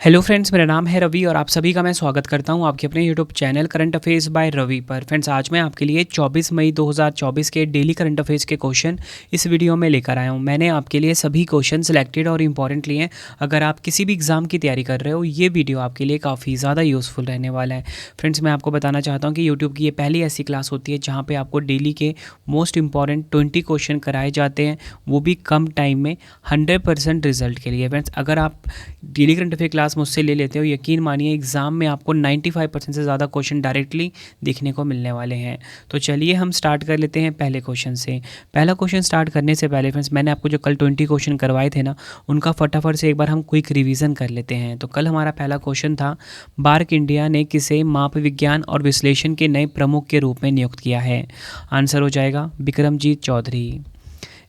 Hello friends, मेरा नाम है रवि और आप सभी का मैं स्वागत करता हूं आपके अपने YouTube channel current affairs by Ravi पर। फ्रेंड्स, आज मैं आपके लिए 24 मई 2024 के डेली करंट अफेयर्स के क्वेश्चन इस वीडियो में लेकर आया हूं। मैंने आपके लिए सभी क्वेश्चन सिलेक्टेड और इम्पॉर्टेंट लिए हैं। अगर आप किसी भी एग्जाम की तैयारी कर रहे हो, ये वीडियो आपके लिए काफ़ी ज़्यादा यूज़फुल रहने वाला है। फ्रेंड्स, मैं आपको बताना चाहता हूँ कि यूट्यूब की ये पहली ऐसी क्लास होती है जहाँ पर आपको डेली के मोस्ट इंपॉर्टेंट 20 क्वेश्चन कराए जाते हैं, वो भी कम टाइम में 100% रिजल्ट के लिए। फ्रेंड्स, अगर आप डेली करंट अफेयर क्लास मुझसे ले लेते हो, यकीन मानिए एग्ज़ाम में आपको 95% से ज़्यादा क्वेश्चन डायरेक्टली देखने को मिलने वाले हैं। तो चलिए हम स्टार्ट कर लेते हैं पहले क्वेश्चन से। पहला क्वेश्चन स्टार्ट करने से पहले फ्रेंड्स, मैंने आपको जो कल 20 क्वेश्चन करवाए थे ना, उनका फटाफट से एक बार हम क्विक रिवीजन कर लेते हैं। तो कल हमारा पहला क्वेश्चन था, बार्क इंडिया ने किसे माप विज्ञान और विश्लेषण के नए प्रमुख के रूप में नियुक्त किया है? आंसर हो जाएगा बिक्रमजीत चौधरी।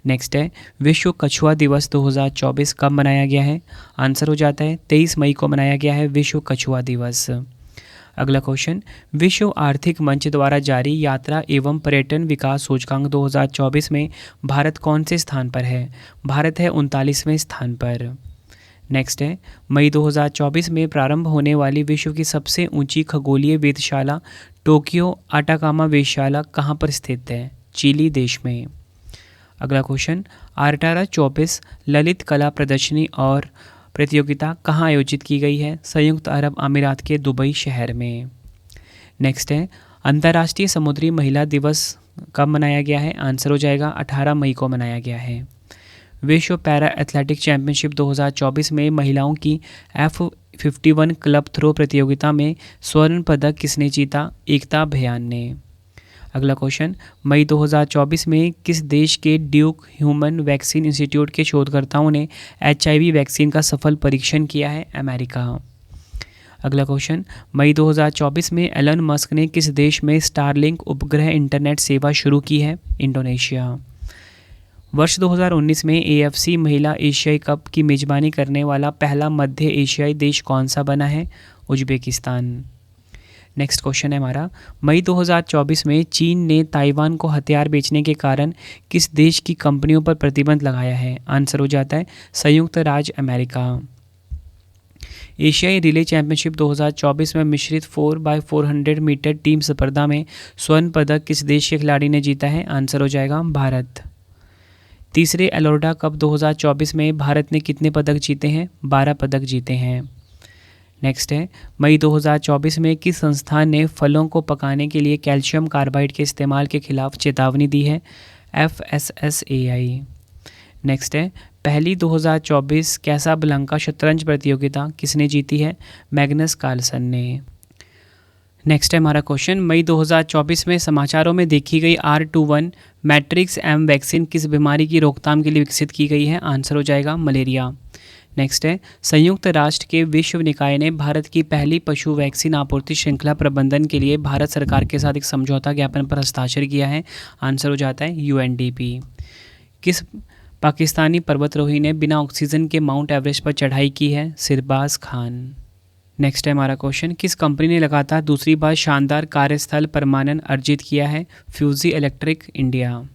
नेक्स्ट है, विश्व कछुआ दिवस 2024 कब मनाया गया है? आंसर हो जाता है 23 मई को मनाया गया है विश्व कछुआ दिवस। अगला क्वेश्चन, विश्व आर्थिक मंच द्वारा जारी यात्रा एवं पर्यटन विकास सूचकांक 2024 में भारत कौन से स्थान पर है? भारत है 39वें स्थान पर। नेक्स्ट है, मई 2024 में प्रारंभ होने वाली विश्व की सबसे ऊंची खगोलीय वेधशाला टोक्यो आटाकामा वेधशाला कहाँ पर स्थित है? चिली देश में। अगला क्वेश्चन, आर्टारा 24 ललित कला प्रदर्शनी और प्रतियोगिता कहाँ आयोजित की गई है? संयुक्त अरब अमीरात के दुबई शहर में। नेक्स्ट है, अंतर्राष्ट्रीय समुद्री महिला दिवस कब मनाया गया है? आंसर हो जाएगा 18 मई को मनाया गया है। विश्व पैरा एथलेटिक चैंपियनशिप 2024 में महिलाओं की F51 क्लब थ्रो प्रतियोगिता में स्वर्ण पदक किसने जीता? एकता भयान ने। अगला क्वेश्चन, मई 2024 में किस देश के ड्यूक ह्यूमन वैक्सीन इंस्टीट्यूट के शोधकर्ताओं ने HIV वैक्सीन का सफल परीक्षण किया है? अमेरिका। अगला क्वेश्चन, मई 2024 में एलन मस्क ने किस देश में स्टारलिंक उपग्रह इंटरनेट सेवा शुरू की है? इंडोनेशिया। वर्ष 2019 में AFC महिला एशियाई कप की मेजबानी करने वाला पहला मध्य एशियाई देश कौन सा बना है? उज्बेकिस्तान। नेक्स्ट क्वेश्चन है हमारा, मई 2024 में चीन ने ताइवान को हथियार बेचने के कारण किस देश की कंपनियों पर प्रतिबंध लगाया है? आंसर हो जाता है संयुक्त राज्य अमेरिका। एशियाई रिले चैंपियनशिप 2024 में मिश्रित 4x400 मीटर टीम स्पर्धा में स्वर्ण पदक किस देश के खिलाड़ी ने जीता है? आंसर हो जाएगा भारत। तीसरे एलोर्डा कप 2024 में भारत ने कितने पदक जीते हैं? 12 पदक जीते हैं। नेक्स्ट है, मई 2024 में किस संस्थान ने फलों को पकाने के लिए कैल्शियम कार्बाइड के इस्तेमाल के खिलाफ चेतावनी दी है? FSSAI। नेक्स्ट है, पहली 2024 कैसाब्लंका शतरंज प्रतियोगिता किसने जीती है? मैग्नस कार्लसन ने। नेक्स्ट है हमारा क्वेश्चन, मई 2024 में समाचारों में देखी गई R21 मैट्रिक्स एम वैक्सीन किस बीमारी की रोकथाम के लिए विकसित की गई है? आंसर हो जाएगा मलेरिया। नेक्स्ट है, संयुक्त राष्ट्र के विश्व निकाय ने भारत की पहली पशु वैक्सीन आपूर्ति श्रृंखला प्रबंधन के लिए भारत सरकार के साथ एक समझौता ज्ञापन पर हस्ताक्षर किया है? आंसर हो जाता है UNDP। किस पाकिस्तानी पर्वतारोही ने बिना ऑक्सीजन के माउंट एवरेस्ट पर चढ़ाई की है? सिरबाज खान। नेक्स्ट है हमारा क्वेश्चन, किस कंपनी ने लगातार दूसरी बार शानदार कार्यस्थल परमानन अर्जित किया है? Fuji electric India.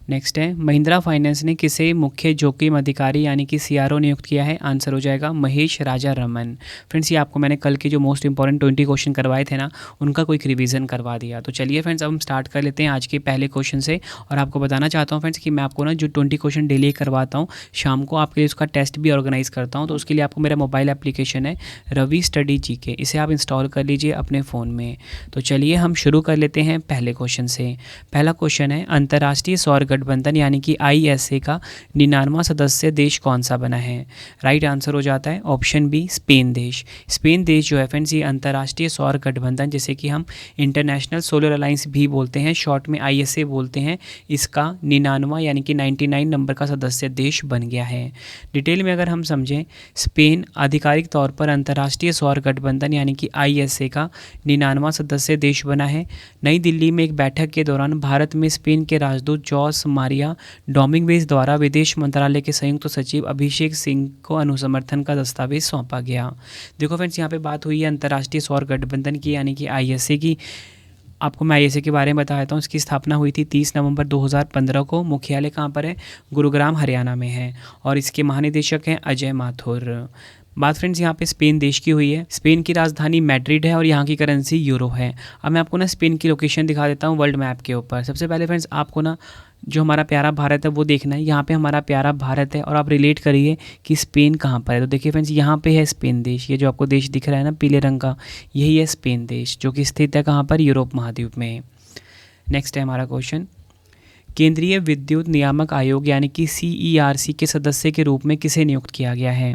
नेक्स्ट है, महिंद्रा फाइनेंस ने किसे मुख्य जोखिम अधिकारी यानी कि CRO नियुक्त किया है? आंसर हो जाएगा महेश राजा रमन। फ्रेंड्स, ये आपको मैंने कल के जो मोस्ट इंपॉर्टेंट 20 क्वेश्चन करवाए थे ना, उनका कोई रिवीजन करवा दिया। तो चलिए फ्रेंड्स, अब हम स्टार्ट कर लेते हैं आज के पहले क्वेश्चन से। और आपको बताना चाहता हूँ फ्रेंड्स कि मैं आपको ना जो 20 क्वेश्चन डेली करवाता हूँ, शाम को आपके लिए उसका टेस्ट भी ऑर्गेनाइज़ करता हूँ। तो उसके लिए आपको मेरा मोबाइल एप्लीकेशन है रवि स्टडी GK, इसे आप इंस्टॉल कर लीजिए अपने फ़ोन में। तो चलिए हम शुरू कर लेते हैं पहले क्वेश्चन से। पहला क्वेश्चन है, अंतर्राष्ट्रीय सौर गठबंधन यानी कि ISA का 99वां सदस्य देश कौन सा बना है? राइट आंसर हो जाता है ऑप्शन बी, स्पेन देश। स्पेन देश जो है फ्रेंड्स, ये अंतर्राष्ट्रीय सौर गठबंधन, जैसे कि हम इंटरनेशनल सोलर अलायंस भी बोलते हैं, शॉर्ट में ISA बोलते हैं, इसका 99वां यानी कि 99 नंबर का सदस्य देश बन गया है। डिटेल में अगर हम समझें, स्पेन आधिकारिक तौर पर अंतर्राष्ट्रीय सौर गठबंधन यानी कि ISA का 99वां सदस्य देश बना है। नई दिल्ली में एक बैठक के दौरान भारत में स्पेन के राजदूत जॉस मारिया डोमिंगवेज द्वारा विदेश मंत्रालय के संयुक्त सचिव अभिषेक सिंह को अनुसमर्थन का दस्तावेज सौंपा गया। देखो फ्रेंड्स, यहाँ पे बात हुई है अंतर्राष्ट्रीय सौर गठबंधन की यानी कि ISA की। आपको मैं ISA के बारे में बता देता हूँ। इसकी स्थापना हुई थी 30 नवंबर 2015 को। मुख्यालय कहाँ पर है? गुरुग्राम हरियाणा में है। और इसके महानिदेशक हैं अजय माथुर। बात फ्रेंड्स यहाँ पे स्पेन देश की हुई है। स्पेन की राजधानी मैड्रिड है और यहाँ की करेंसी यूरो है। अब मैं आपको ना स्पेन की लोकेशन दिखा देता हूँ वर्ल्ड मैप के ऊपर। सबसे पहले फ्रेंड्स आपको ना जो हमारा प्यारा भारत है वो देखना है। यहाँ पे हमारा प्यारा भारत है और आप रिलेट करिए कि स्पेन कहाँ पर है। तो देखिए फ्रेंड्स यहाँ पे है स्पेन देश, ये जो आपको देश दिख रहा है ना पीले रंग का, यही है स्पेन देश, जो कि स्थित है कहाँ पर, यूरोप महाद्वीप में। नेक्स्ट है हमारा क्वेश्चन, केंद्रीय विद्युत नियामक आयोग यानी कि CERC के सदस्य के रूप में किसे नियुक्त किया गया है।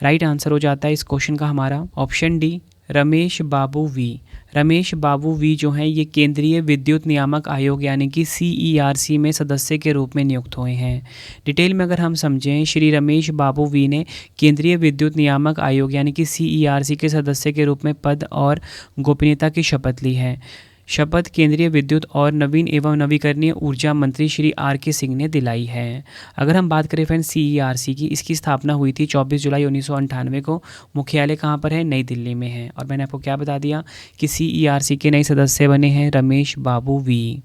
राइट आंसर हो जाता है इस क्वेश्चन का हमारा option D, Ramesh Babu V. Ramesh Babu V जो हैं ये केंद्रीय विद्युत नियामक आयोग यानी कि CERC में सदस्य के रूप में नियुक्त हुए हैं। डिटेल में अगर हम समझें, श्री रमेश बाबू वी ने केंद्रीय विद्युत नियामक आयोग यानी कि CERC के सदस्य के रूप में पद और गोपनीयता की शपथ ली है। शपथ केंद्रीय विद्युत और नवीन एवं नवीकरणीय ऊर्जा मंत्री श्री RK सिंह ने दिलाई है। अगर हम बात करें फ्रेंड्स CERC की, इसकी स्थापना हुई थी 24 जुलाई 1998 को। मुख्यालय कहाँ पर है, नई दिल्ली में है। और मैंने आपको क्या बता दिया कि CERC के नए सदस्य बने हैं रमेश बाबू वी।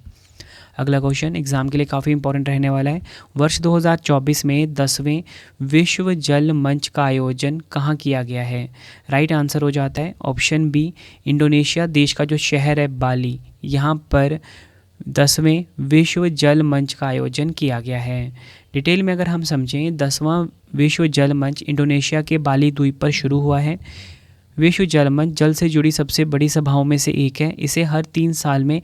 अगला क्वेश्चन एग्जाम के लिए काफ़ी इंपॉर्टेंट रहने वाला है। वर्ष 2024 में 10वें विश्व जल मंच का आयोजन कहाँ किया गया है। राइट आंसर हो जाता है ऑप्शन बी, इंडोनेशिया देश का जो शहर है बाली, यहाँ पर 10वें विश्व जल मंच का आयोजन किया गया है। डिटेल में अगर हम समझें, 10वां विश्व जल मंच इंडोनेशिया के बाली द्वीप पर शुरू हुआ है। विश्व जल मंच जल से जुड़ी सबसे बड़ी सभाओं में से एक है। इसे हर 3 साल में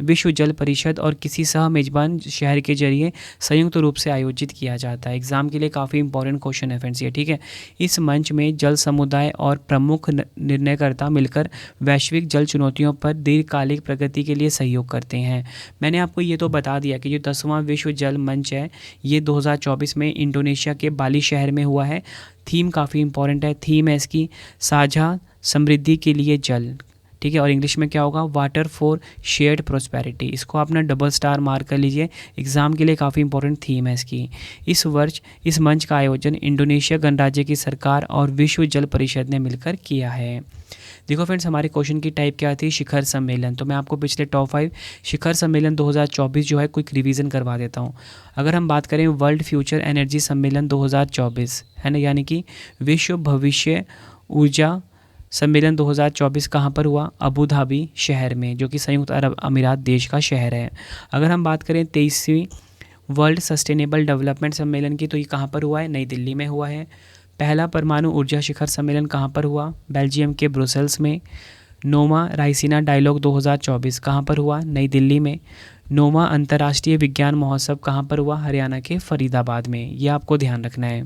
विश्व जल परिषद और किसी सह मेजबान शहर के जरिए संयुक्त रूप से आयोजित किया जाता है। एग्जाम के लिए काफ़ी इंपॉर्टेंट क्वेश्चन है फ्रेंड्स ये, ठीक है। इस मंच में जल समुदाय और प्रमुख निर्णयकर्ता मिलकर वैश्विक जल चुनौतियों पर दीर्घकालिक प्रगति के लिए सहयोग करते हैं। मैंने आपको ये तो बता दिया कि जो 10वां विश्व जल मंच है ये 2024 में इंडोनेशिया के बाली शहर में हुआ है। थीम काफ़ी इंपॉर्टेंट है, थीम है इसकी साझा समृद्धि के लिए जल, ठीक है। और इंग्लिश में क्या होगा, वाटर फॉर शेयर्ड प्रोस्पेरिटी। इसको आप ना डबल स्टार मार्क कर लीजिए, एग्जाम के लिए काफ़ी इंपॉर्टेंट थीम है इसकी। इस वर्ष इस मंच का आयोजन इंडोनेशिया गणराज्य की सरकार और विश्व जल परिषद ने मिलकर किया है। देखो फ्रेंड्स हमारे क्वेश्चन की टाइप क्या थी, शिखर सम्मेलन। तो मैं आपको पिछले टॉप 5 शिखर सम्मेलन 2024 जो है क्विक रिवीजन करवा देता हूँ। अगर हम बात करें वर्ल्ड फ्यूचर एनर्जी सम्मेलन 2024 है ना, यानी कि विश्व भविष्य ऊर्जा सम्मेलन 2024 कहाँ पर हुआ, अबू धाबी शहर में, जो कि संयुक्त अरब अमीरात देश का शहर है। अगर हम बात करें 23वीं वर्ल्ड सस्टेनेबल डेवलपमेंट सम्मेलन की, तो ये कहाँ पर हुआ है, नई दिल्ली में हुआ है। पहला परमाणु ऊर्जा शिखर सम्मेलन कहाँ पर हुआ, बेल्जियम के ब्रुसेल्स में। नोमा रायसीना डायलॉग 2024 कहाँ पर हुआ, नई दिल्ली में। नोमा अंतर्राष्ट्रीय विज्ञान महोत्सव कहाँ पर हुआ, हरियाणा के फरीदाबाद में। ये आपको ध्यान रखना है।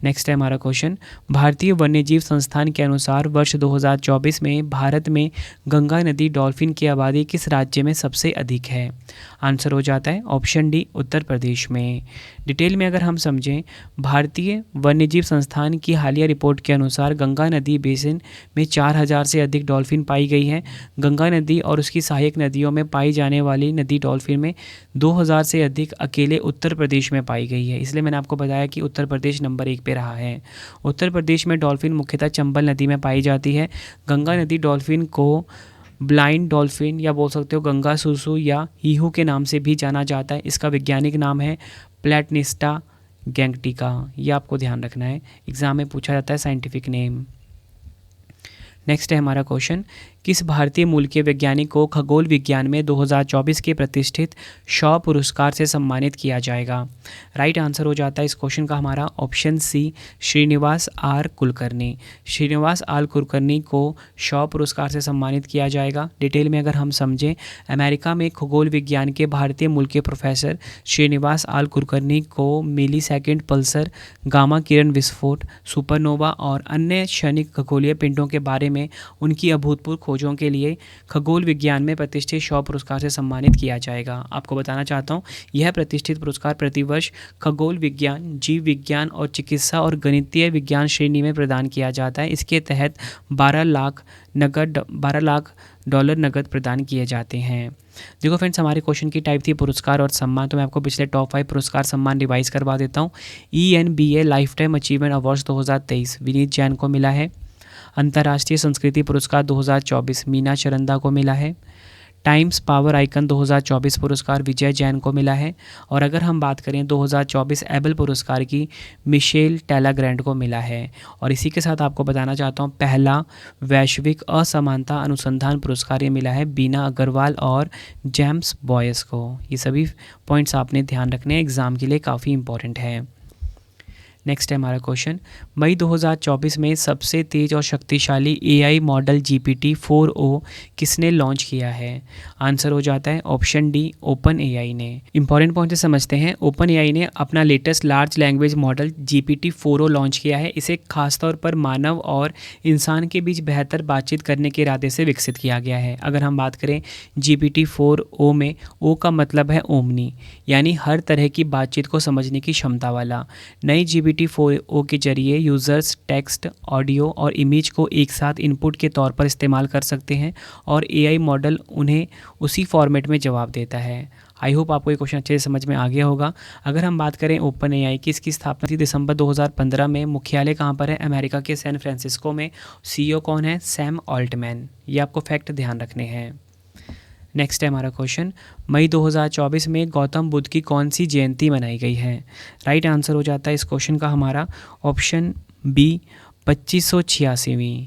नेक्स्ट है हमारा क्वेश्चन, भारतीय वन्यजीव संस्थान के अनुसार वर्ष 2024 में भारत में गंगा नदी डॉल्फिन की आबादी किस राज्य में सबसे अधिक है। आंसर हो जाता है ऑप्शन डी, उत्तर प्रदेश में। डिटेल में अगर हम समझें, भारतीय वन्यजीव संस्थान की हालिया रिपोर्ट के अनुसार गंगा नदी बेसिन में 4000 से अधिक डॉल्फिन पाई गई है। गंगा नदी और उसकी सहायक नदियों में पाई जाने वाली नदी डॉल्फिन में 2000 से अधिक अकेले उत्तर प्रदेश में पाई गई है। इसलिए मैंने आपको बताया कि उत्तर प्रदेश नंबर 1 पे रहा है। उत्तर प्रदेश में डॉल्फिन मुख्यतः चंबल नदी में पाई जाती है। गंगा नदी डॉल्फिन को ब्लाइंड डॉल्फिन या बोल सकते हो गंगा सुसु या हीहू के नाम से भी जाना जाता है। इसका वैज्ञानिक नाम है प्लेटनिस्टा गैंगटिका। ये आपको ध्यान रखना है, एग्जाम में पूछा जाता है साइंटिफिक नेम। नेक्स्ट है हमारा क्वेश्चन, किस भारतीय मूल के वैज्ञानिक को खगोल विज्ञान में 2024 के प्रतिष्ठित शॉ पुरस्कार से सम्मानित किया जाएगा। राइट आंसर हो जाता है इस क्वेश्चन का हमारा option C, Srinivas R Kulkarni. Srinivas R Kulkarni को शॉ पुरस्कार से सम्मानित किया जाएगा। डिटेल में अगर हम समझें, अमेरिका में खगोल विज्ञान के भारतीय मूल के प्रोफेसर श्रीनिवास आर कुलकर्णी को मिली सेकेंड पल्सर, गामा किरण विस्फोट, सुपरनोवा और अन्य क्षणिक खगोलीय पिंडों के बारे में उनकी अभूतपूर्व खोजों के लिए खगोल विज्ञान में प्रतिष्ठित शॉ पुरस्कार से सम्मानित किया जाएगा। आपको बताना चाहता हूँ, यह प्रतिष्ठित पुरस्कार प्रतिवर्ष खगोल विज्ञान, जीव विज्ञान और चिकित्सा और गणितीय विज्ञान श्रेणी में प्रदान किया जाता है। इसके तहत 12 लाख डॉलर नकद प्रदान किए जाते हैं। देखो फ्रेंड्स हमारे क्वेश्चन की टाइप थी पुरस्कार और सम्मान। तो मैं आपको पिछले टॉप 5 पुरस्कार सम्मान रिवाइज करवा देता हूँ। ENBA life time achievement awards 2023 Vineet Jain को मिला है। अंतर्राष्ट्रीय संस्कृति पुरस्कार 2024 मीना चरंदा को मिला है। टाइम्स पावर आइकन 2024 पुरस्कार विजय जैन को मिला है। और अगर हम बात करें 2024 एबल पुरस्कार की, मिशेल टेलाग्रैंड को मिला है। और इसी के साथ आपको बताना चाहता हूँ, पहला वैश्विक असमानता अनुसंधान पुरस्कार ये मिला है बीना अग्रवाल और जेम्स बॉयस को। ये सभी पॉइंट्स आपने ध्यान रखने हैं, एग्ज़ाम के लिए काफ़ी इंपॉर्टेंट है। नेक्स्ट है हमारा क्वेश्चन, मई 2024 में सबसे तेज़ और शक्तिशाली एआई मॉडल GPT-4o किसने लॉन्च किया है? आंसर हो जाता है ऑप्शन डी, ओपन एआई ने। इंपॉर्टेंट पॉइंट से समझते हैं। ओपन एआई ने अपना latest large language model GPT-4o launch किया है। इसे खासतौर पर मानव और इंसान के बीच बेहतर बातचीत करने के इरादे से विकसित किया गया है। अगर हम बात करें GPT-4o में, ओ का मतलब है ओमनी, यानी हर तरह की बातचीत को समझने की क्षमता वाला। नई GPT-4o के जरिए यूज़र्स टेक्स्ट, ऑडियो और इमेज को एक साथ इनपुट के तौर पर इस्तेमाल कर सकते हैं और एआई मॉडल उन्हें उसी फॉर्मेट में जवाब देता है। आई होप आपको ये क्वेश्चन अच्छे से समझ में आ गया होगा। अगर हम बात करें ओपन एआई की, इसकी स्थापना थी दिसंबर 2015 में। मुख्यालय कहाँ पर है? अमेरिका के सैन फ्रांसिस्को में। सीईओ कौन है? Sam Altman. ये आपको फैक्ट ध्यान रखने हैं। नेक्स्ट है हमारा क्वेश्चन, मई 2024 में गौतम बुद्ध की कौन सी जयंती मनाई गई है? राइट आंसर हो जाता है इस क्वेश्चन का हमारा ऑप्शन बी, 2586वीं।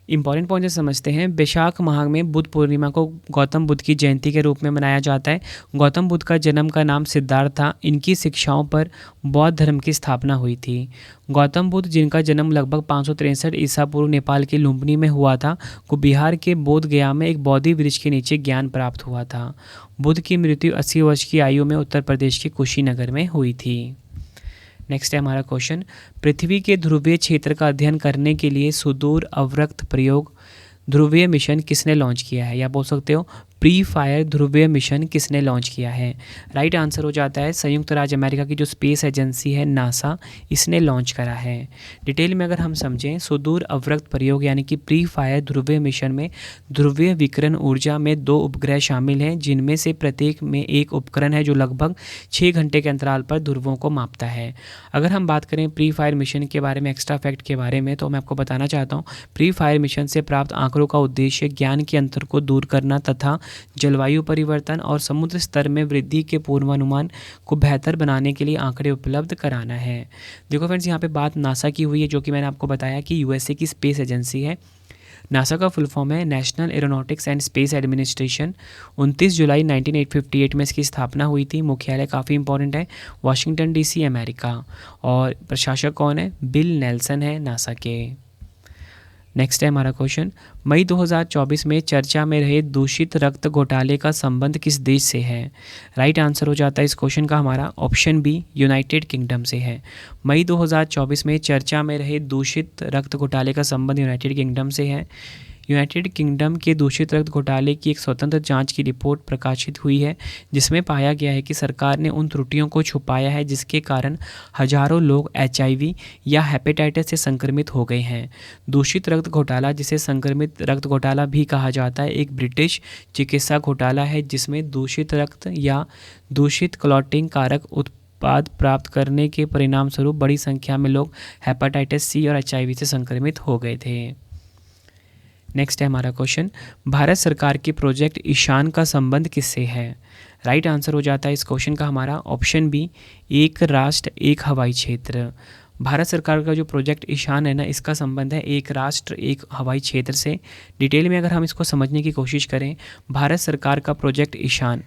इंपॉर्टेंट पॉइंट समझते हैं। वैशाख माह में बुद्ध पूर्णिमा को गौतम बुद्ध की जयंती के रूप में मनाया जाता है। गौतम बुद्ध का जन्म का नाम सिद्धार्थ था। इनकी शिक्षाओं पर बौद्ध धर्म की स्थापना हुई थी। गौतम बुद्ध, जिनका जन्म लगभग 563 ईसा पूर्व नेपाल के लुम्बिनी में हुआ था, को बिहार के बोध गया में एक बोधि वृक्ष के नीचे ज्ञान प्राप्त हुआ था। बुद्ध की मृत्यु 80 वर्ष की आयु में उत्तर प्रदेश के कुशीनगर में हुई थी। नेक्स्ट है हमारा क्वेश्चन, पृथ्वी के ध्रुवीय क्षेत्र का अध्ययन करने के लिए सुदूर अवरक्त प्रयोग ध्रुवीय मिशन किसने लॉन्च किया है? या बोल सकते हो प्री फायर ध्रुवीय मिशन किसने लॉन्च किया है? राइट आंसर हो जाता है संयुक्त राज्य अमेरिका की जो स्पेस एजेंसी है नासा, इसने लॉन्च करा है। डिटेल में अगर हम समझें, सुदूर अवरक्त प्रयोग यानी कि प्री फायर ध्रुवीय मिशन में ध्रुवीय विकिरण ऊर्जा में 2 उपग्रह शामिल हैं, जिनमें से प्रत्येक में एक उपकरण है जो लगभग 6 घंटे के अंतराल पर ध्रुवों को मापता है। अगर हम बात करें प्री फायर मिशन के बारे में, एक्स्ट्रा फैक्ट के बारे में, तो मैं आपको बताना चाहता हूँ, प्री फायर मिशन से प्राप्त आंकड़ों का उद्देश्य ज्ञान के अंतर को दूर करना तथा जलवायु परिवर्तन और समुद्र स्तर में वृद्धि के पूर्वानुमान को बेहतर बनाने के लिए आंकड़े उपलब्ध कराना है। देखो फ्रेंड्स, यहाँ पे बात नासा की हुई है, जो कि मैंने आपको बताया कि यूएसए की स्पेस एजेंसी है। नासा का फुल फॉर्म है national aeronautics and space administration. 29 जुलाई 1958 में इसकी स्थापना हुई थी। मुख्यालय काफ़ी इंपॉर्टेंट है, वाशिंगटन डीसी, अमेरिका। और प्रशासक कौन है? बिल नेल्सन है नासा के। नेक्स्ट है हमारा क्वेश्चन, मई 2024 में चर्चा में रहे दूषित रक्त घोटाले का संबंध किस देश से है? राइट आंसर हो जाता है इस क्वेश्चन का हमारा ऑप्शन बी, यूनाइटेड किंगडम से है। मई 2024 में चर्चा में रहे दूषित रक्त घोटाले का संबंध यूनाइटेड किंगडम से है। यूनाइटेड किंगडम के दूषित रक्त घोटाले की एक स्वतंत्र जांच की रिपोर्ट प्रकाशित हुई है, जिसमें पाया गया है कि सरकार ने उन त्रुटियों को छुपाया है जिसके कारण हजारों लोग HIV या हेपेटाइटिस से संक्रमित हो गए हैं। दूषित रक्त घोटाला, जिसे संक्रमित रक्त घोटाला भी कहा जाता है, एक ब्रिटिश चिकित्सा घोटाला है जिसमें दूषित रक्त या दूषित क्लॉटिंग कारक उत्पाद प्राप्त करने के परिणाम स्वरूप बड़ी संख्या में लोग हेपेटाइटिस C और HIV से संक्रमित हो गए थे। नेक्स्ट है हमारा क्वेश्चन, भारत सरकार के प्रोजेक्ट ईशान का संबंध किससे है? राइट आंसर हो जाता है इस क्वेश्चन का हमारा ऑप्शन बी, एक राष्ट्र एक हवाई क्षेत्र। भारत सरकार का जो प्रोजेक्ट ईशान है ना, इसका संबंध है एक राष्ट्र एक हवाई क्षेत्र से। डिटेल में अगर हम इसको समझने की कोशिश करें, भारत सरकार का प्रोजेक्ट ईशान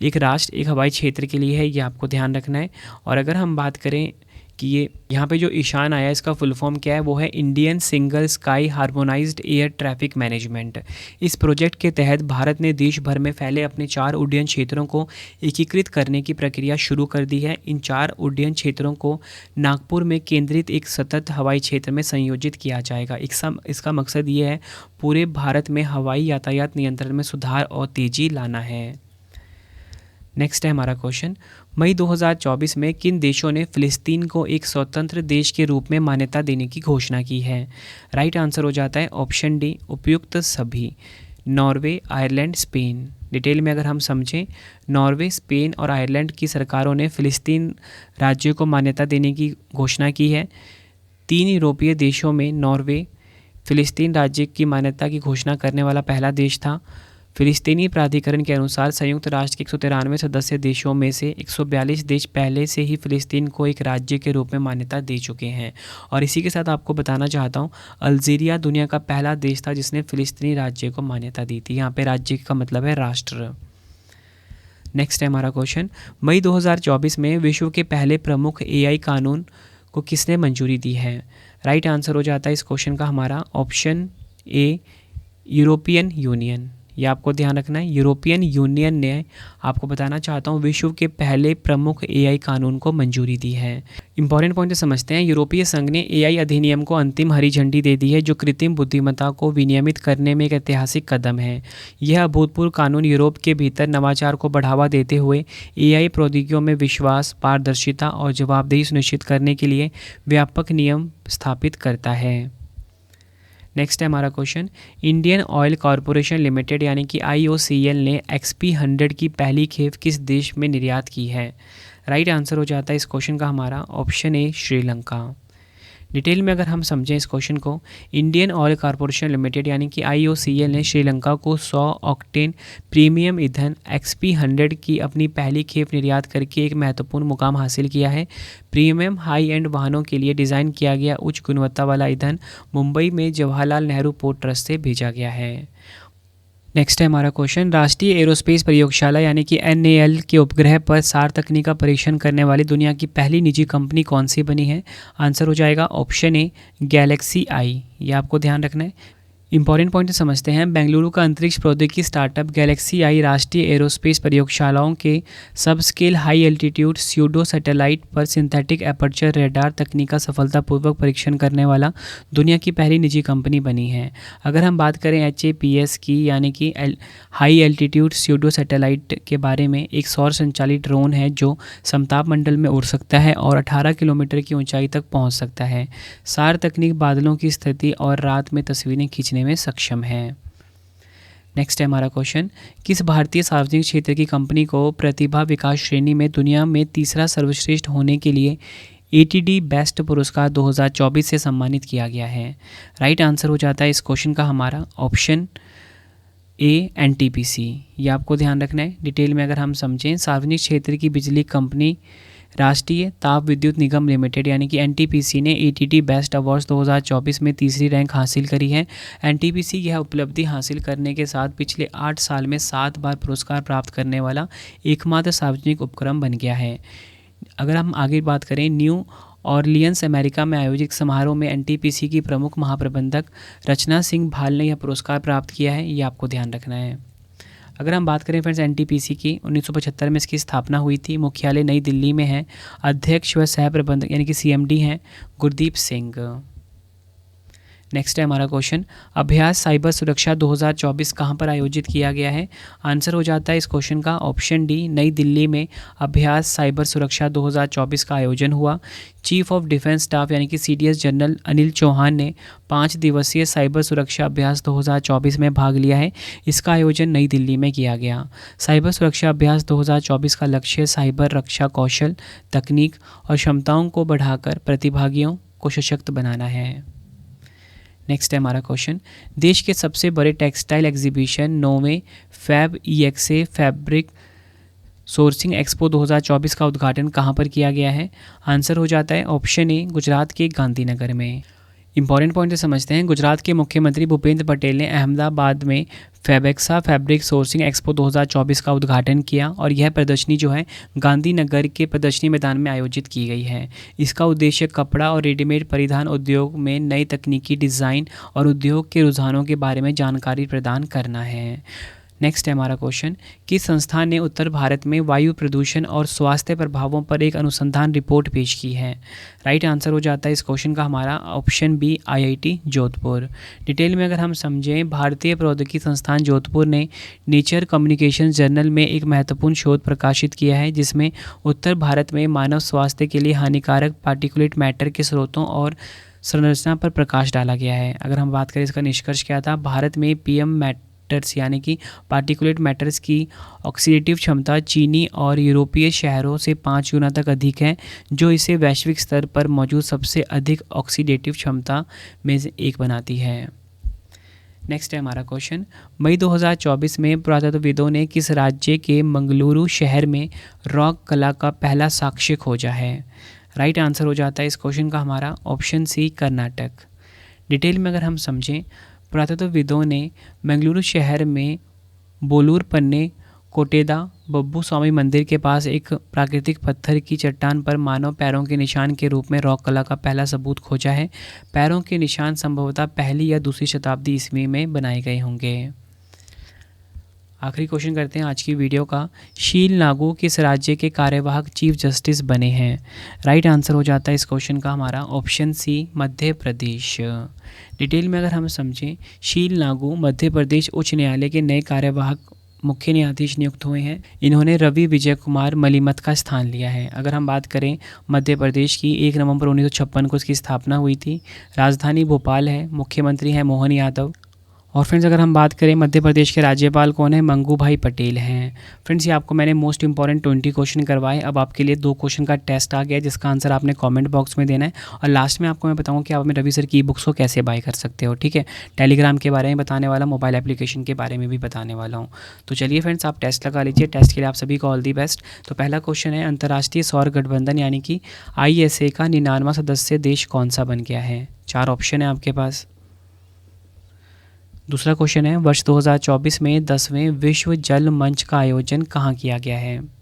एक राष्ट्र एक हवाई क्षेत्र के लिए है, ये आपको ध्यान रखना है। और अगर हम बात करें कि ये यहाँ पे जो ईशान आया, इसका फुल फॉर्म क्या है, वो है Indian single sky harmonised air traffic management. इस प्रोजेक्ट के तहत भारत ने देश भर में फैले अपने 4 उड्डयन क्षेत्रों को एकीकृत करने की प्रक्रिया शुरू कर दी है। इन 4 उड्डयन क्षेत्रों को नागपुर में केंद्रित एक सतत हवाई क्षेत्र में संयोजित किया जाएगा। इसका मकसद ये है पूरे भारत में हवाई यातायात नियंत्रण में सुधार और तेज़ी लाना है। नेक्स्ट है हमारा क्वेश्चन, मई 2024 में किन देशों ने फ़िलिस्तीन को एक स्वतंत्र देश के रूप में मान्यता देने की घोषणा की है? राइट आंसर हो जाता है ऑप्शन डी, उपयुक्त सभी। Norway, Ireland, Spain. डिटेल में अगर हम समझें, नॉर्वे, स्पेन और आयरलैंड की सरकारों ने फ़िलिस्तीन राज्य को मान्यता देने की घोषणा की है। 3 यूरोपीय देशों में नॉर्वे फ़िलिस्तीन राज्य की मान्यता की घोषणा करने वाला पहला देश था। फिलिस्तीनी प्राधिकरण के अनुसार संयुक्त राष्ट्र के 193 सदस्य देशों में से 142 देश पहले से ही फिलिस्तीन को एक राज्य के रूप में मान्यता दे चुके हैं। और इसी के साथ आपको बताना चाहता हूँ, अल्जीरिया दुनिया का पहला देश था जिसने फिलिस्तीनी राज्य को मान्यता दी थी। यहाँ पे राज्य का मतलब है राष्ट्र। नेक्स्ट है हमारा क्वेश्चन, मई 2024 में विश्व के पहले प्रमुख एआई कानून को किसने मंजूरी दी है? राइट आंसर हो जाता है इस क्वेश्चन का हमारा ऑप्शन ए, यूरोपियन यूनियन। ये आपको ध्यान रखना है, यूरोपियन यूनियन ने, आपको बताना चाहता हूँ, विश्व के पहले प्रमुख एआई कानून को मंजूरी दी है। इंपॉर्टेंट पॉइंट समझते हैं। यूरोपीय संघ ने एआई अधिनियम को अंतिम हरी झंडी दे दी है, जो कृत्रिम बुद्धिमत्ता को विनियमित करने में एक ऐतिहासिक कदम है। यह अभूतपूर्व कानून यूरोप के भीतर नवाचार को बढ़ावा देते हुए एआई प्रौद्योगिकियों में विश्वास, पारदर्शिता और जवाबदेही सुनिश्चित करने के लिए व्यापक नियम स्थापित करता है। नेक्स्ट है हमारा question, Indian oil corporation limited यानी कि IOCL ने XP100 की पहली खेप किस देश में निर्यात की है? राइट आंसर हो जाता है इस क्वेश्चन का हमारा ऑप्शन ए, श्रीलंका। डिटेल में अगर हम समझें इस क्वेश्चन को, इंडियन ऑयल कॉरपोरेशन लिमिटेड यानी कि IOCL ने श्रीलंका को 100 ऑक्टेन प्रीमियम ईंधन XP100 की अपनी पहली खेप निर्यात करके एक महत्वपूर्ण मुकाम हासिल किया है। प्रीमियम हाई एंड वाहनों के लिए डिज़ाइन किया गया उच्च गुणवत्ता वाला ईंधन मुंबई में जवाहरलाल नेहरू पोर्ट ट्रस्ट से भेजा गया है। नेक्स्ट है हमारा क्वेश्चन, राष्ट्रीय एरोस्पेस प्रयोगशाला यानी कि NAL के उपग्रह पर सार तकनीक का परीक्षण करने वाली दुनिया की पहली निजी कंपनी कौन सी बनी है? आंसर हो जाएगा ऑप्शन ए, गैलेक्सी आई। ये आपको ध्यान रखना है। इंपॉर्टेंट पॉइंट समझते हैं। बेंगलुरु का अंतरिक्ष प्रौद्योगिकी स्टार्टअप गैलेक्सी आई राष्ट्रीय एरोस्पेस प्रयोगशालाओं के सब scale high altitude pseudo satellite पर सिंथेटिक एपर्चर रेडार तकनीक का सफलतापूर्वक परीक्षण करने वाला दुनिया की पहली निजी कंपनी बनी है। अगर हम बात करें HAPS की यानी कि हाई एल्टीट्यूड स्यूडो सैटेलाइट के बारे में, एक सौर संचालित ड्रोन है जो समताप मंडल में उड़ सकता है और 18 किलोमीटर की ऊंचाई तक पहुंच सकता है। सार तकनीक बादलों की स्थिति और रात में तस्वीरें खींचने में सक्षम है। नेक्स्ट है हमारा क्वेश्चन, किस भारतीय सार्वजनिक क्षेत्र की कंपनी को प्रतिभा विकास श्रेणी में दुनिया में तीसरा सर्वश्रेष्ठ होने के लिए ATD बेस्ट पुरस्कार 2024 से सम्मानित किया गया है? राइट आंसर हो जाता है इस क्वेश्चन का हमारा ऑप्शन ए, NTPC। ये आपको ध्यान रखना है। डिटेल में अगर हम समझें, सार्वजनिक क्षेत्र की बिजली कंपनी राष्ट्रीय ताप विद्युत निगम लिमिटेड यानी कि NTPC ने ATD बेस्ट अवार्ड्स 2024 में तीसरी रैंक हासिल करी है। NTPC यह उपलब्धि हासिल करने के साथ पिछले 8 साल में 7 बार पुरस्कार प्राप्त करने वाला एकमात्र सार्वजनिक उपक्रम बन गया है। अगर हम आगे बात करें, न्यू ऑरलियंस अमेरिका में आयोजित समारोह में NTPC की प्रमुख महाप्रबंधक रचना सिंह भाल ने यह पुरस्कार प्राप्त किया है। ये आपको ध्यान रखना है। अगर हम बात करें फ्रेंड्स, NTPC की 1975 में इसकी स्थापना हुई थी। मुख्यालय नई दिल्ली में है। अध्यक्ष व सह प्रबंधक यानी कि CMD हैं गुरदीप सिंह। नेक्स्ट है हमारा क्वेश्चन, अभ्यास साइबर सुरक्षा 2024 कहाँ पर आयोजित किया गया है? आंसर हो जाता है इस क्वेश्चन का ऑप्शन डी, नई दिल्ली में अभ्यास साइबर सुरक्षा 2024 का आयोजन हुआ। चीफ ऑफ डिफेंस स्टाफ यानी कि CDS जनरल अनिल चौहान ने 5 दिवसीय साइबर सुरक्षा अभ्यास 2024 में भाग लिया है। इसका आयोजन नई दिल्ली में किया गया। साइबर सुरक्षा अभ्यास 2024 का लक्ष्य साइबर रक्षा कौशल, तकनीक और क्षमताओं को बढ़ाकर प्रतिभागियों को सशक्त बनाना है। नेक्स्ट है हमारा क्वेश्चन, देश के सबसे बड़े टेक्सटाइल एग्जीबिशन 9वें Fab EXA fabric sourcing expo 2024 का उद्घाटन कहाँ पर किया गया है? आंसर हो जाता है ऑप्शन ए, गुजरात के गांधीनगर में। इंपॉर्टेंट पॉइंट से समझते हैं। गुजरात के मुख्यमंत्री भूपेंद्र पटेल ने अहमदाबाद में फैबेक्सा फैब्रिक सोर्सिंग एक्सपो 2024 का उद्घाटन किया और यह प्रदर्शनी जो है गांधीनगर के प्रदर्शनी मैदान में आयोजित की गई है। इसका उद्देश्य कपड़ा और रेडीमेड परिधान उद्योग में नई तकनीकी डिज़ाइन और उद्योग के रुझानों के बारे में जानकारी प्रदान करना है। नेक्स्ट है हमारा क्वेश्चन, किस संस्थान ने उत्तर भारत में वायु प्रदूषण और स्वास्थ्य प्रभावों पर एक अनुसंधान रिपोर्ट पेश की है? राइट आंसर हो जाता है इस क्वेश्चन का हमारा option B, IIT Jodhpur. Detail में अगर हम समझें, भारतीय प्रौद्योगिकी संस्थान जोधपुर ने नेचर कम्युनिकेशन जर्नल में एक महत्वपूर्ण शोध प्रकाशित किया है, जिसमें उत्तर भारत में मानव स्वास्थ्य के लिए हानिकारक पार्टिकुलेट मैटर के स्रोतों और संरचना पर प्रकाश डाला गया है। अगर हम बात करें इसका निष्कर्ष क्या था, भारत में PM मैटर्स यानी कि पार्टिकुलेट मैटर्स की ऑक्सीडेटिव क्षमता चीनी और यूरोपीय शहरों से 5 गुना तक अधिक है, जो इसे वैश्विक स्तर पर मौजूद सबसे अधिक ऑक्सीडेटिव क्षमता में से एक बनाती है। नेक्स्ट है हमारा क्वेश्चन, मई 2024 में पुरातत्वविदों ने किस राज्य के मंगलुरु शहर में रॉक कला का पहला साक्ष्य खोजा है? राइट आंसर हो जाता है इस क्वेश्चन का हमारा ऑप्शन सी, कर्नाटक। डिटेल में अगर हम समझें, पुरातत्वविदों ने मंगलुरु शहर में बोलूर पन्ने कोटेदा बब्बू स्वामी मंदिर के पास एक प्राकृतिक पत्थर की चट्टान पर मानव पैरों के निशान के रूप में रॉक कला का पहला सबूत खोजा है। पैरों के निशान संभवतः पहली या दूसरी शताब्दी ईस्वी में बनाए गए होंगे। आखिरी क्वेश्चन करते हैं आज की वीडियो का, शील नागू किस राज्य के कार्यवाहक चीफ जस्टिस बने हैं? राइट आंसर हो जाता है इस क्वेश्चन का हमारा ऑप्शन सी, मध्य प्रदेश। डिटेल में अगर हम समझें, शील नागू मध्य प्रदेश उच्च न्यायालय के नए कार्यवाहक मुख्य न्यायाधीश नियुक्त हुए हैं। इन्होंने रवि विजय कुमार मलिमत का स्थान लिया है। अगर हम बात करें मध्य प्रदेश की, 1 नवंबर 1956 को इसकी स्थापना हुई थी। राजधानी भोपाल है। मुख्यमंत्री हैं मोहन यादव। और फ्रेंड्स अगर हम बात करें मध्य प्रदेश के राज्यपाल कौन है? मंगू भाई पटेल हैं। फ्रेंड्स ये आपको मैंने मोस्ट इंपॉर्टेंट 20 क्वेश्चन करवाए। अब आपके लिए 2 क्वेश्चन का टेस्ट आ गया जिसका आंसर आपने कमेंट बॉक्स में देना है। और लास्ट में आपको मैं बताऊंगा कि आप अपने रवि सर की बुक्स को कैसे बाय कर सकते हो। ठीक है, टेलीग्राम के बारे में बताने वाला, मोबाइल एप्लीकेशन के बारे में भी बताने वाला हूँ। तो चलिए फ्रेंड्स, आप टेस्ट लगा लीजिए। टेस्ट के लिए आप सभी को ऑल दी बेस्ट। तो पहला क्वेश्चन है, अंतर्राष्ट्रीय सौर गठबंधन यानी कि ISA का 99वां सदस्य देश कौन सा बन गया है? 4 ऑप्शन है आपके पास। दूसरा क्वेश्चन है, वर्ष 2024 में 10वें विश्व जल मंच का आयोजन कहाँ किया गया है?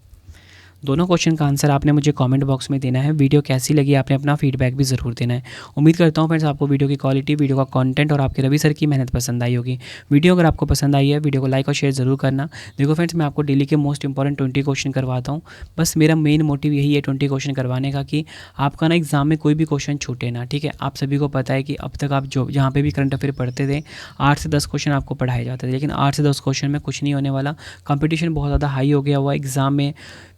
दोनों क्वेश्चन का आंसर आपने मुझे कमेंट बॉक्स में देना है। वीडियो कैसी लगी आपने अपना फीडबैक भी ज़रूर देना है। उम्मीद करता हूँ फ्रेंड्स आपको वीडियो की क्वालिटी, वीडियो का कंटेंट और आपके रवि सर की मेहनत पसंद आई होगी। वीडियो अगर आपको पसंद आई है, वीडियो को लाइक और शेयर ज़रूर करना। देखो फ्रेंड्स, मैं आपको डेली के मोस्ट इंपॉर्टेंट 20 क्वेश्चन करवाता हूँ। बस मेरा मेन मोटिव यही है 20 क्वेश्चन करवाने का, कि आपका ना एग्जाम में कोई भी क्वेश्चन छूटे ना। ठीक है, आप सभी को पता है कि अब तक आप जो जहाँ पे भी करंट अफेयर पढ़ते थे 8 से 10 क्वेश्चन आपको पढ़ाए जाते थे, लेकिन 8 से 10 क्वेश्चन में कुछ नहीं होने वाला। कंपटीशन बहुत ज़्यादा हाई हो गया हुआ एग्जाम में,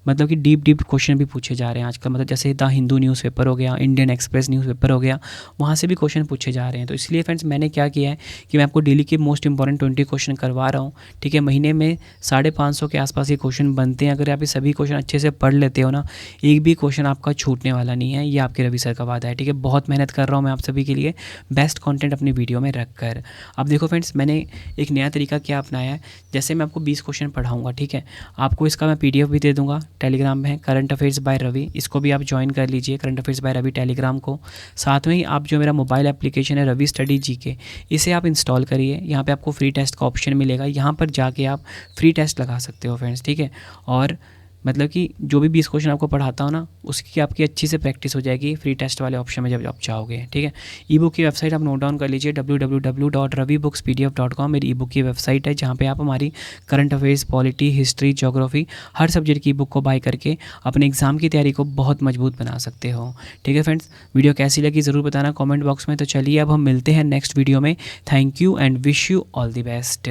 मतलब कि डीप क्वेश्चन भी पूछे जा रहे हैं आजकल। मतलब जैसे द हिंदू न्यूज़पेपर हो गया, इंडियन एक्सप्रेस न्यूज़पेपर हो गया, वहाँ से भी क्वेश्चन पूछे जा रहे हैं। तो इसलिए फ्रेंड्स मैंने क्या किया है कि मैं आपको डेली के मोस्ट इंपॉर्टेंट 20 क्वेश्चन करवा रहा हूँ। ठीक है, महीने में 550 के आसपास ये क्वेश्चन बनते हैं। अगर आप ये सभी क्वेश्चन अच्छे से पढ़ लेते हो ना, एक भी क्वेश्चन आपका छूटने वाला नहीं है। ये आपके रवि सर का वादा है। ठीक है, बहुत मेहनत कर रहा हूँ मैं आप सभी के लिए, बेस्ट कॉन्टेंट अपनी वीडियो में रख कर। अब देखो फ्रेंड्स, मैंने एक नया तरीका क्या अपनाया है। जैसे मैं आपको 20 क्वेश्चन पढ़ाऊँगा, ठीक है, आपको इसका मैं PDF भी दे दूँगा। टेलीग्राम में करंट अफेयर्स बाय रवि, इसको भी आप ज्वाइन कर लीजिए, current affairs by Ravi Telegram को। साथ में ही आप जो मेरा मोबाइल एप्लीकेशन है रवि स्टडी GK, इसे आप इंस्टॉल करिए। यहाँ पे आपको फ्री टेस्ट का ऑप्शन मिलेगा, यहाँ पर जाके आप फ्री टेस्ट लगा सकते हो फ्रेंड्स। ठीक है, और मतलब कि जो भी 20 क्वेश्चन आपको पढ़ाता हूँ ना, उसकी आपकी अच्छी से प्रैक्टिस हो जाएगी फ्री टेस्ट वाले ऑप्शन में जब आप जाओगे। ठीक है, ई बुक की वेबसाइट आप नोट डाउन कर लीजिए, www.ravibookspdf.com मेरी ई बुक की वेबसाइट है, जहाँ पे आप हमारी current affairs, polity, history, geography, हर सब्जेक्ट की बुक को बाय करके अपने एग्जाम की तैयारी को बहुत मजबूत बना सकते हो। ठीक है फ्रेंड्स, वीडियो कैसी लगी ज़रूर बताना कॉमेंट बॉक्स में। तो चलिए अब हम मिलते हैं नेक्स्ट वीडियो में। Thank you and wish you all the best.